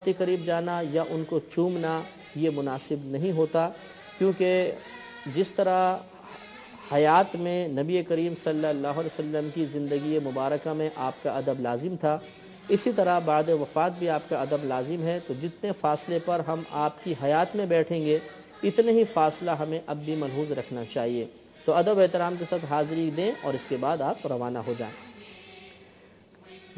کے قریب جانا یا ان کو چومنا یہ مناسب نہیں ہوتا، کیونکہ جس طرح حیات میں نبی کریم صلی اللہ علیہ وسلم کی زندگی مبارکہ میں آپ کا ادب لازم تھا، اسی طرح بعد وفات بھی آپ کا ادب لازم ہے۔ تو جتنے فاصلے پر ہم آپ کی حیات میں بیٹھیں گے اتنے ہی فاصلہ ہمیں اب بھی ملحوظ رکھنا چاہیے۔ تو ادب احترام کے ساتھ حاضری دیں اور اس کے بعد آپ روانہ ہو جائیں۔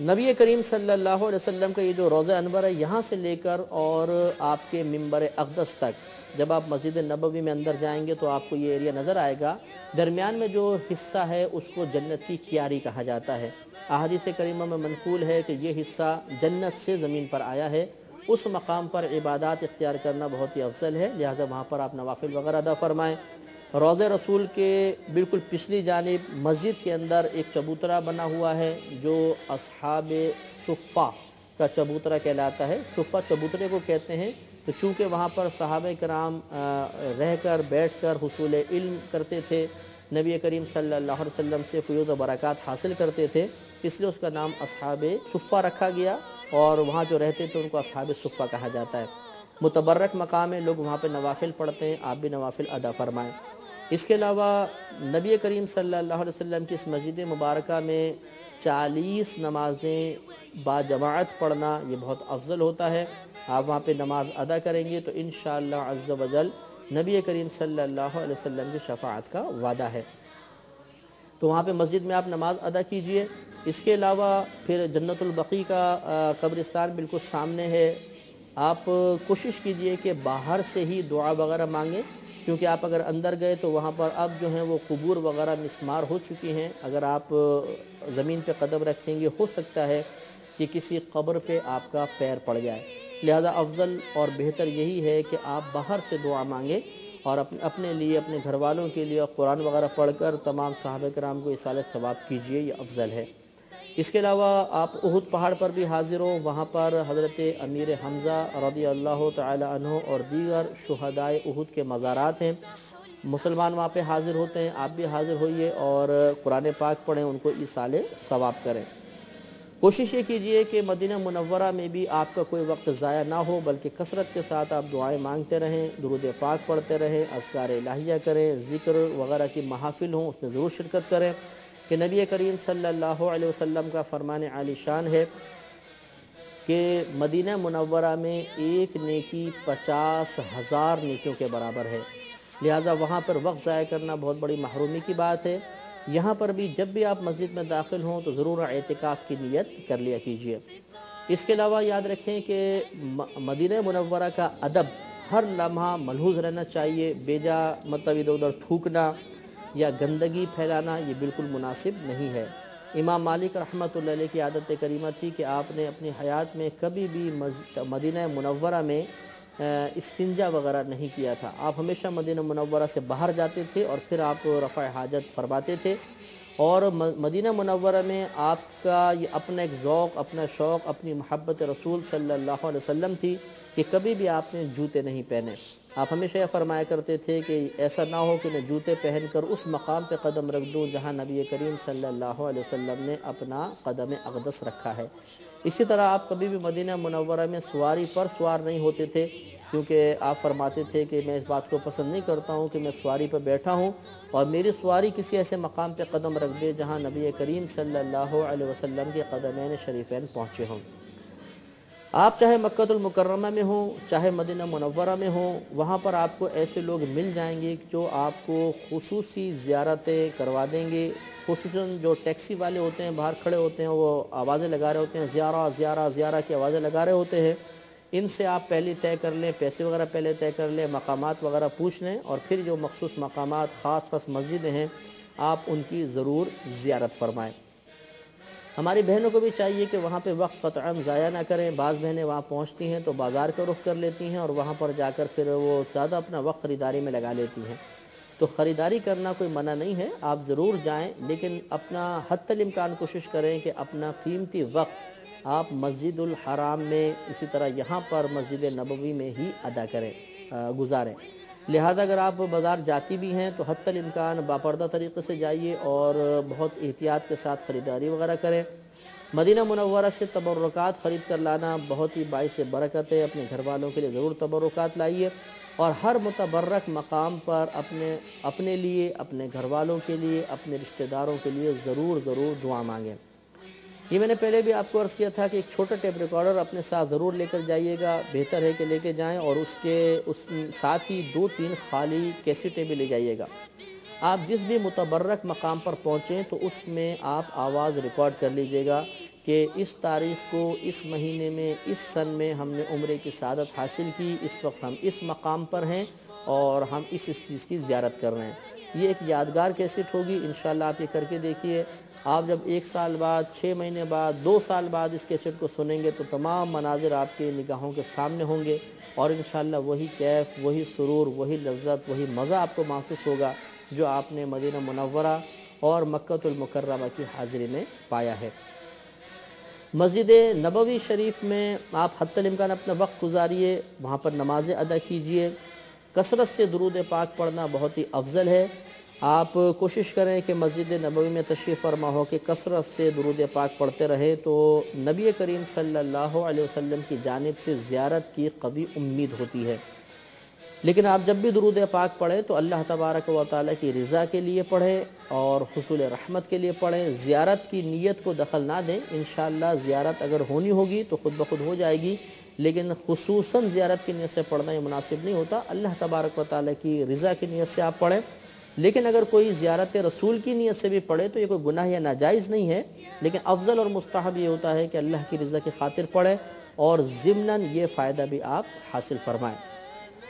نبی کریم صلی اللہ علیہ وسلم کا یہ جو روضہ انور ہے، یہاں سے لے کر اور آپ کے منبر اقدس تک، جب آپ مسجد نبوی میں اندر جائیں گے تو آپ کو یہ ایریا نظر آئے گا، درمیان میں جو حصہ ہے اس کو جنت کی کیاری کہا جاتا ہے۔ احادیث کریمہ میں منقول ہے کہ یہ حصہ جنت سے زمین پر آیا ہے، اس مقام پر عبادات اختیار کرنا بہت ہی افضل ہے، لہٰذا وہاں پر آپ نوافل وغیرہ ادا فرمائیں۔ روضہ رسول کے بالکل پچھلی جانب مسجد کے اندر ایک چبوترا بنا ہوا ہے جو اصحاب صفہ کا چبوترا کہلاتا ہے۔ صفہ چبوترے کو کہتے ہیں، تو چونکہ وہاں پر صحابہ کرام رہ کر بیٹھ کر حصول علم کرتے تھے، نبی کریم صلی اللہ علیہ وسلم سے فیوض و برکات حاصل کرتے تھے، اس لیے اس کا نام اصحاب صفہ رکھا گیا، اور وہاں جو رہتے تھے ان کو اصحاب صفہ کہا جاتا ہے۔ متبرک مقام ہے، لوگ وہاں پہ نوافل پڑھتے ہیں، آپ بھی نوافل ادا فرمائیں۔ اس کے علاوہ نبی کریم صلی اللہ علیہ وسلم کی اس مسجد مبارکہ میں 40 نمازیں باجماعت پڑھنا یہ بہت افضل ہوتا ہے۔ آپ وہاں پہ نماز ادا کریں گے تو انشاءاللہ عز و جل نبی کریم صلی اللہ علیہ وسلم کی شفاعت کا وعدہ ہے، تو وہاں پہ مسجد میں آپ نماز ادا کیجئے۔ اس کے علاوہ پھر جنت البقیع کا قبرستان بالکل سامنے ہے، آپ کوشش کیجئے کہ باہر سے ہی دعا وغیرہ مانگیں، کیونکہ آپ اگر اندر گئے تو وہاں پر اب جو ہیں وہ قبور وغیرہ مسمار ہو چکی ہیں، اگر آپ زمین پہ قدم رکھیں گے ہو سکتا ہے کہ کسی قبر پہ آپ کا پیر پڑ جائے، لہذا افضل اور بہتر یہی ہے کہ آپ باہر سے دعا مانگیں اور اپنے لیے، اپنے گھر والوں کے لیے قرآن وغیرہ پڑھ کر تمام صحابہ کرام کو ایصال ثواب کیجئے، یہ افضل ہے۔ اس کے علاوہ آپ احد پہاڑ پر بھی حاضر ہوں، وہاں پر حضرت امیر حمزہ رضی اللہ تعالی عنہ اور دیگر شہدائے احد کے مزارات ہیں، مسلمان وہاں پہ حاضر ہوتے ہیں، آپ بھی حاضر ہوئیے اور قرآن پاک پڑھیں، ان کو ایصال ثواب کریں۔ کوشش یہ کیجئے کہ مدینہ منورہ میں بھی آپ کا کوئی وقت ضائع نہ ہو، بلکہ کثرت کے ساتھ آپ دعائیں مانگتے رہیں، درود پاک پڑھتے رہیں، اذکار الہیہ کریں، ذکر وغیرہ کی محافل ہوں اس میں ضرور شرکت کریں، کہ نبی کریم صلی اللہ علیہ وسلم کا فرمان عالی شان ہے کہ مدینہ منورہ میں ایک نیکی 50,000 نیکیوں کے برابر ہے، لہٰذا وہاں پر وقت ضائع کرنا بہت بڑی محرومی کی بات ہے۔ یہاں پر بھی جب بھی آپ مسجد میں داخل ہوں تو ضرور اعتکاف کی نیت کر لیا کیجیے۔ اس کے علاوہ یاد رکھیں کہ مدینہ منورہ کا ادب ہر لمحہ ملحوظ رہنا چاہیے، بے جا مطلب ادھر ادھر تھوکنا یا گندگی پھیلانا یہ بالکل مناسب نہیں ہے۔ امام مالک رحمۃ اللہ علیہ کی عادت کریمہ تھی کہ آپ نے اپنی حیات میں کبھی بھی مدینہ منورہ میں استنجا وغیرہ نہیں کیا تھا، آپ ہمیشہ مدینہ منورہ سے باہر جاتے تھے اور پھر آپ رفع حاجت فرماتے تھے، اور مدینہ منورہ میں آپ کا یہ اپنا ایک ذوق، اپنا شوق، اپنی محبت رسول صلی اللہ علیہ وسلم تھی کہ کبھی بھی آپ نے جوتے نہیں پہنے، آپ ہمیشہ یہ فرمایا کرتے تھے کہ ایسا نہ ہو کہ میں جوتے پہن کر اس مقام پہ قدم رکھ دوں جہاں نبی کریم صلی اللہ علیہ وسلم نے اپنا قدم اقدس رکھا ہے۔ اسی طرح آپ کبھی بھی مدینہ منورہ میں سواری پر سوار نہیں ہوتے تھے، کیونکہ آپ فرماتے تھے کہ میں اس بات کو پسند نہیں کرتا ہوں کہ میں سواری پر بیٹھا ہوں اور میری سواری کسی ایسے مقام پہ قدم رکھ دے جہاں نبی کریم صلی اللہ علیہ وسلم کے قدمین شریفین پہنچے ہوں۔ آپ چاہے مکہ المکرمہ میں ہوں، چاہے مدینہ منورہ میں ہوں، وہاں پر آپ کو ایسے لوگ مل جائیں گے جو آپ کو خصوصی زیارتیں کروا دیں گے، خصوصاً جو ٹیکسی والے ہوتے ہیں باہر کھڑے ہوتے ہیں، وہ آوازیں لگا رہے ہوتے ہیں، زیارہ زیارہ زیارہ کی آوازیں لگا رہے ہوتے ہیں، ان سے آپ پہلے طے کر لیں، پیسے وغیرہ پہلے طے کر لیں، مقامات وغیرہ پوچھ لیں، اور پھر جو مخصوص مقامات خاص مسجدیں ہیں آپ ان کی ضرور زیارت فرمائیں۔ ہماری بہنوں کو بھی چاہیے کہ وہاں پہ وقت قطعاً ضائع نہ کریں، بعض بہنیں وہاں پہنچتی ہیں تو بازار کا رخ کر لیتی ہیں اور وہاں پر جا کر پھر وہ زیادہ اپنا وقت خریداری میں لگا لیتی ہیں، تو خریداری کرنا کوئی منع نہیں ہے، آپ ضرور جائیں، لیکن اپنا حتی الامکان کوشش کریں کہ اپنا قیمتی وقت آپ مسجد الحرام میں، اسی طرح یہاں پر مسجد نبوی میں ہی ادا کریں، گزاریں۔ لہذا اگر آپ بازار جاتی بھی ہیں تو حتی الامکان باپردہ طریقے سے جائیے اور بہت احتیاط کے ساتھ خریداری وغیرہ کریں۔ मदीना मुनव्वरा से तबर्रुकात ख़रीद कर लाना बहुत ही बाइस बरकत है। अपने घर वालों के लिए ज़रूर तबर्रुकात लाइए और हर मुतबर्रक मकाम पर अपने लिए, अपने घर वालों के लिए, अपने रिश्तेदारों के लिए ज़रूर दुआ मांगें। ये मैंने पहले भी आपको अर्ज़ किया था कि एक छोटा टेप रिकॉर्डर अपने साथ ज़रूर लेकर जाइएगा, बेहतर है कि लेके जाएं, और उस साथ ही 2-3 खाली कैसेटें भी ले जाइएगा। आप जिस भी मुतबर्रक मकाम पर पहुँचें तो उसमें आप आवाज़ रिकॉर्ड कर लीजिएगा कि इस तारीख़ को, इस महीने में, इस सन में हमने उम्रे की सआदत हासिल की, इस वक्त हम इस मकाम पर हैं और हम इस चीज़ की ज़ियारत कर रहे हैं। ये एक यादगार कैसेट होगी। इंशाअल्लाह आप ये करके देखिए। आप जब 1 साल बाद, 6 महीने बाद, 2 साल बाद इस कैसेट को सुनेंगे तो तमाम मनाजिर आपके निगाहों के सामने होंगे और इंशाअल्लाह वही कैफ़, वही सुरूर, वही लज़्ज़त, वही मज़ा आपको महसूस होगा जो आपने मदीना मुनव्वरा और मक्कतुल मुकर्रमा की हाज़िरी में पाया है। मस्जिद नबवी शरीफ में आप हत्तल इम्कान अपना वक्त गुजारिए, वहाँ पर नमाज़ें अदा कीजिए। कसरत से दुरूद पाक पढ़ना बहुत ही अफजल है। आप कोशिश करें कि मस्जिद नबवी में तशरीफ़ फरमा हो कि कसरत से दुरूद पाक पढ़ते रहें तो नबी करीम सल्लल्लाहु अलैहि वसल्लम की जानिब से ज़ियारत की कवी उम्मीद होती है। लेकिन आप जब भी दुरूद पाक पढ़ें तो अल्लाह तबारक व तआला की रज़ा के लिए पढ़ें और हुसूल रहमत के लिए पढ़ें। ज़ियारत की नीयत को दखल ना दें। इंशाअल्लाह ज़ियारत अगर होनी होगी तो ख़ुद ब खुद हो जाएगी, लेकिन खुसूसन ज़ियारत की नीयत से पढ़ना ये मुनासिब नहीं होता। अल्लाह तबारक व तआला की रज़ा की नीयत से आप पढ़ें। लेकिन अगर कोई ज़ियारत रसूल की नीयत से भी पढ़े तो ये कोई गुनाह या नाजायज़ नहीं है, लेकिन अफजल और मुस्तहब ये होता है कि अल्लाह की रज़ा की खातिर पढ़ें और ज़िम्नन ये फ़ायदा भी आप हासिल फरमाएँ।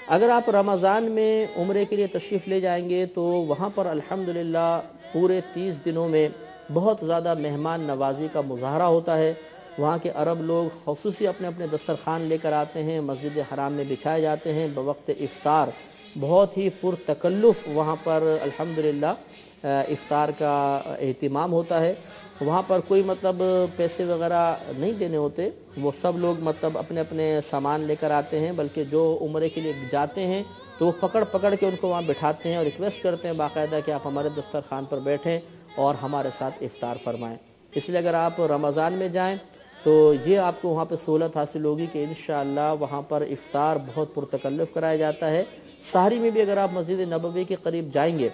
अगर आप रमज़ान में उम्रे के लिए तशरीफ़ ले जाएंगे तो वहाँ पर अल्हम्दुलिल्लाह पूरे 30 दिनों में बहुत ज़्यादा मेहमान नवाज़ी का मुज़ाहरा होता है। वहाँ के अरब लोग ख़ुसूसी अपने अपने दस्तरख़ान लेकर आते हैं, मस्जिद हराम में बिछाए जाते हैं। बवक्त इफ़्तार बहुत ही पुरतकल्लुफ़ वहाँ पर अल्हम्दुलिल्लाह इफ़्तार का एहतिमाम होता है। वहाँ पर कोई मतलब पैसे वगैरह नहीं देने होते, वो सब लोग मतलब अपने अपने सामान लेकर आते हैं, बल्कि जो उम्रे के लिए जाते हैं तो वो पकड़ पकड़ के उनको वहाँ बिठाते हैं और रिक्वेस्ट करते हैं बाकायदा कि आप हमारे दस्तरखान पर बैठें और हमारे साथ इफ़्तार फरमाएँ। इसलिए अगर आप रमज़ान में जाएँ तो ये आपको वहाँ पर सहूलत हासिल होगी कि इंशाअल्लाह वहाँ पर इफ़्तार बहुत पुरतकल्लुफ़ कराया जाता है। सहरी में भी अगर आप मस्जिद नबवी के करीब जाएंगे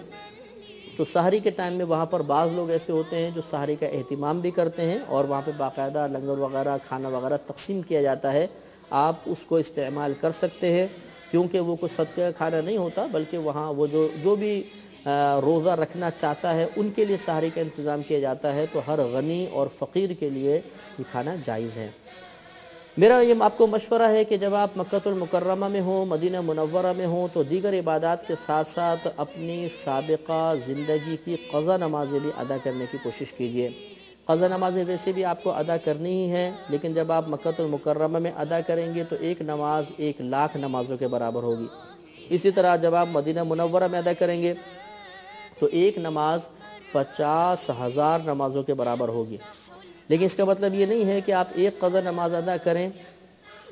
तो सहरी के टाइम में वहाँ पर बाज़ लोग ऐसे होते हैं जो सहरी का एहतिमाम भी करते हैं और वहाँ पे बाकायदा लंगर वगैरह, खाना वगैरह तक़सीम किया जाता है। आप उसको इस्तेमाल कर सकते हैं क्योंकि वो कोई सदका का खाना नहीं होता, बल्कि वहाँ वो जो भी रोज़ा रखना चाहता है उनके लिए सहरी का इंतज़ाम किया जाता है। तो हर गनी और फ़कीर के लिए ये खाना जायज़ है। मेरा ये आपको मशवरा है कि जब आप मक्कतुल मुकर्रमा में हो, मदीना मुनव्वरा में हो, तो दीगर इबादात के साथ साथ अपनी साबिक़ा ज़िंदगी की क़ज़ा नमाज़ें भी अदा करने की कोशिश कीजिए। क़ज़ा नमाज़ें वैसे भी आपको अदा करनी ही है, लेकिन जब आप मक्कतुल मुकर्रमा में अदा करेंगे तो एक नमाज 1 लाख नमाज़ों के बराबर होगी। इसी तरह जब आप मदीना मुनव्वरा में अदा करेंगे तो एक नमाज 50,000 नमाज़ों के बराबर होगी। लेकिन इसका मतलब ये नहीं है कि आप एक क़ज़ा नमाज अदा करें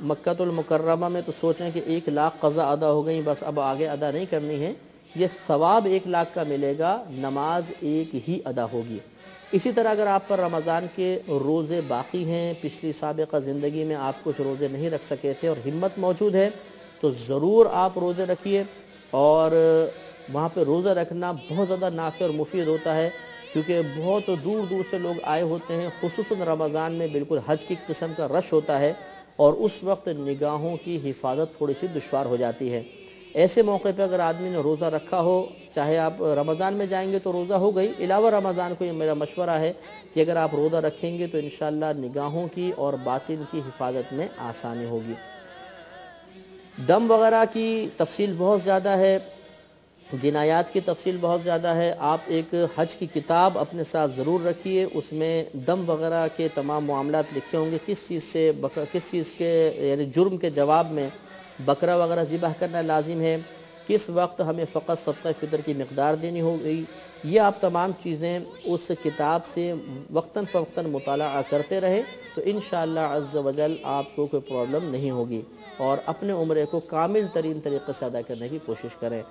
मक्कतुल मुकर्रमा में तो सोचें कि 1 लाख क़ज़ा अदा हो गई, बस अब आगे अदा नहीं करनी है। ये सवाब 1 लाख का मिलेगा, नमाज एक ही अदा होगी। इसी तरह अगर आप पर रमज़ान के रोज़े बाकी हैं, पिछली साबिक़ा ज़िंदगी में आप कुछ रोज़े नहीं रख सके थे और हिम्मत मौजूद है तो ज़रूर आप रोज़े रखिए। और वहाँ पे रोज़ा रखना बहुत ज़्यादा नाफ़े और मुफीद होता है क्योंकि बहुत दूर दूर से लोग आए होते हैं। ख़ुसूसन रमज़ान में बिल्कुल हज की किस्म का रश होता है और उस वक्त निगाहों की हिफाजत थोड़ी सी दुश्वार हो जाती है। ऐसे मौके पर अगर आदमी ने रोज़ा रखा हो, चाहे आप रमज़ान में जाएंगे तो रोज़ा हो गई, अलावा रमज़ान को ये मेरा मशवरा है कि अगर आप रोज़ा रखेंगे तो इंशाअल्लाह निगाहों की और बातिन की हिफाजत में आसानी होगी। दम वगैरह की तफसील बहुत ज़्यादा है, जिनायात की तफसील बहुत ज़्यादा है। आप एक हज की किताब अपने साथ ज़रूर रखिए, उसमें दम वगैरह के तमाम मामलात लिखे होंगे, किस चीज़ के यानी जुर्म के जवाब में बकरा वगैरह ज़िबह करना लाजिम है, किस वक्त हमें फ़कत सदक़ा फ़ितर की मिक़दार देनी होगी। ये आप तमाम चीज़ें उस किताब से वक्तन फ़वक्तन मुताला करते रहें तो इंशाअल्लाह अज़्ज़ व जल आपको कोई प्रॉब्लम नहीं होगी और अपने उम्रे को कामिल तरीन तरीक़े से अदा करने की कोशिश करें।